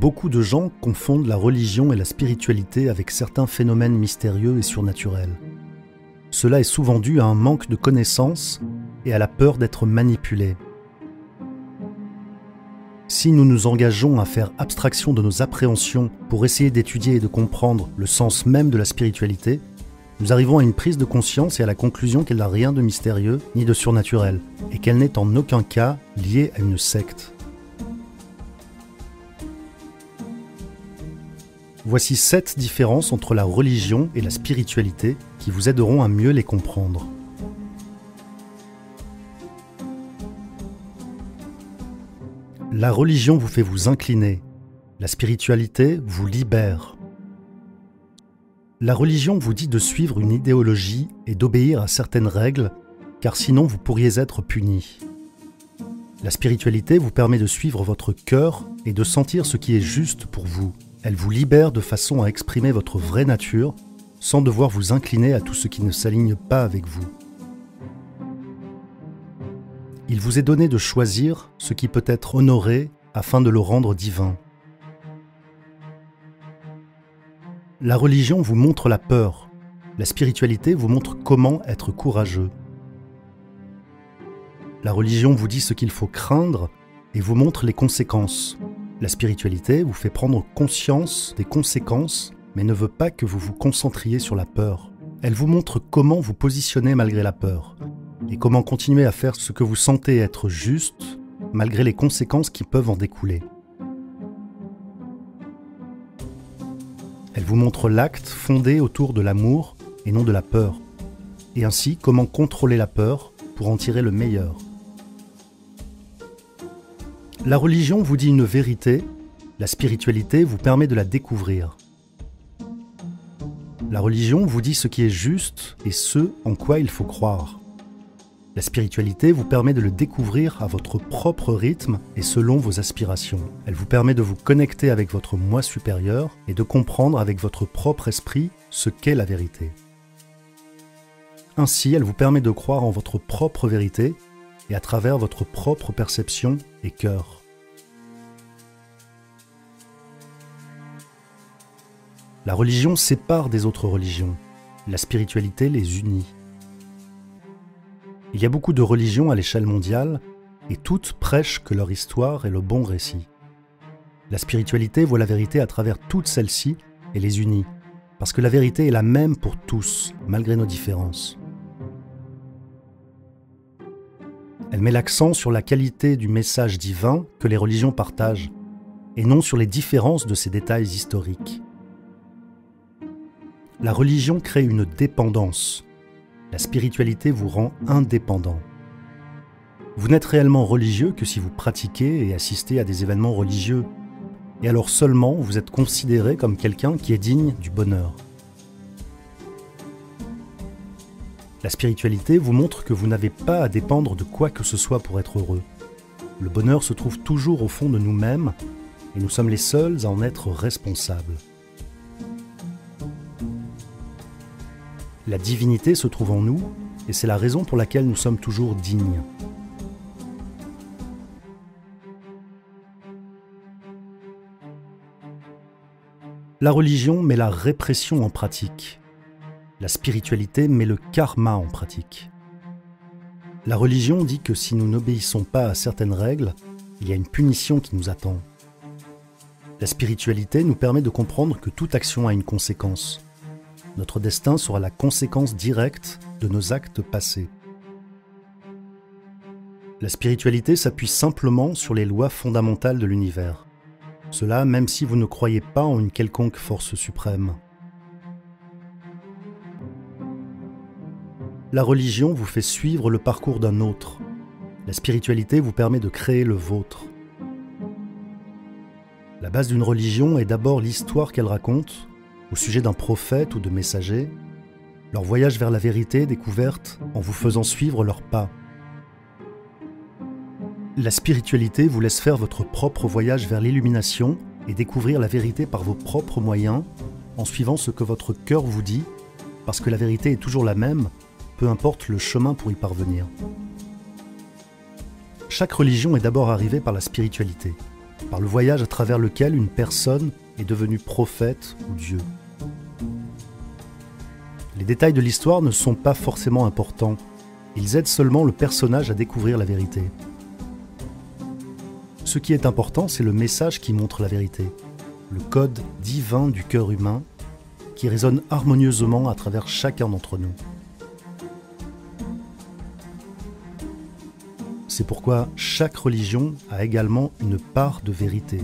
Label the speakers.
Speaker 1: Beaucoup de gens confondent la religion et la spiritualité avec certains phénomènes mystérieux et surnaturels. Cela est souvent dû à un manque de connaissances et à la peur d'être manipulés. Si nous nous engageons à faire abstraction de nos appréhensions pour essayer d'étudier et de comprendre le sens même de la spiritualité, nous arrivons à une prise de conscience et à la conclusion qu'elle n'a rien de mystérieux ni de surnaturel, et qu'elle n'est en aucun cas liée à une secte. Voici 7 différences entre la religion et la spiritualité qui vous aideront à mieux les comprendre. La religion vous fait vous incliner, la spiritualité vous libère. La religion vous dit de suivre une idéologie et d'obéir à certaines règles, car sinon vous pourriez être puni. La spiritualité vous permet de suivre votre cœur et de sentir ce qui est juste pour vous. Elle vous libère de façon à exprimer votre vraie nature, sans devoir vous incliner à tout ce qui ne s'aligne pas avec vous. Il vous est donné de choisir ce qui peut être honoré afin de le rendre divin. La religion vous montre la peur. La spiritualité vous montre comment être courageux. La religion vous dit ce qu'il faut craindre et vous montre les conséquences. La spiritualité vous fait prendre conscience des conséquences, mais ne veut pas que vous vous concentriez sur la peur. Elle vous montre comment vous positionner malgré la peur, et comment continuer à faire ce que vous sentez être juste, malgré les conséquences qui peuvent en découler. Elle vous montre l'acte fondé autour de l'amour et non de la peur, et ainsi comment contrôler la peur pour en tirer le meilleur. La religion vous dit une vérité, la spiritualité vous permet de la découvrir. La religion vous dit ce qui est juste et ce en quoi il faut croire. La spiritualité vous permet de le découvrir à votre propre rythme et selon vos aspirations. Elle vous permet de vous connecter avec votre moi supérieur et de comprendre avec votre propre esprit ce qu'est la vérité. Ainsi, elle vous permet de croire en votre propre vérité et à travers votre propre perception et cœur. La religion sépare des autres religions. La spiritualité les unit. Il y a beaucoup de religions à l'échelle mondiale et toutes prêchent que leur histoire est le bon récit. La spiritualité voit la vérité à travers toutes celles-ci et les unit, parce que la vérité est la même pour tous, malgré nos différences. Elle met l'accent sur la qualité du message divin que les religions partagent, et non sur les différences de ces détails historiques. La religion crée une dépendance. La spiritualité vous rend indépendant. Vous n'êtes réellement religieux que si vous pratiquez et assistez à des événements religieux. Et alors seulement vous êtes considéré comme quelqu'un qui est digne du bonheur. La spiritualité vous montre que vous n'avez pas à dépendre de quoi que ce soit pour être heureux. Le bonheur se trouve toujours au fond de nous-mêmes et nous sommes les seuls à en être responsables. La divinité se trouve en nous, et c'est la raison pour laquelle nous sommes toujours dignes. La religion met la répression en pratique. La spiritualité met le karma en pratique. La religion dit que si nous n'obéissons pas à certaines règles, il y a une punition qui nous attend. La spiritualité nous permet de comprendre que toute action a une conséquence. Notre destin sera la conséquence directe de nos actes passés. La spiritualité s'appuie simplement sur les lois fondamentales de l'univers. Cela même si vous ne croyez pas en une quelconque force suprême. La religion vous fait suivre le parcours d'un autre. La spiritualité vous permet de créer le vôtre. La base d'une religion est d'abord l'histoire qu'elle raconte, au sujet d'un prophète ou de messager, leur voyage vers la vérité découverte en vous faisant suivre leurs pas. La spiritualité vous laisse faire votre propre voyage vers l'illumination et découvrir la vérité par vos propres moyens, en suivant ce que votre cœur vous dit, parce que la vérité est toujours la même, peu importe le chemin pour y parvenir. Chaque religion est d'abord arrivée par la spiritualité. par le voyage à travers lequel une personne est devenue prophète ou Dieu. Les détails de l'histoire ne sont pas forcément importants, ils aident seulement le personnage à découvrir la vérité. Ce qui est important, c'est le message qui montre la vérité, le code divin du cœur humain qui résonne harmonieusement à travers chacun d'entre nous. C'est pourquoi chaque religion a également une part de vérité.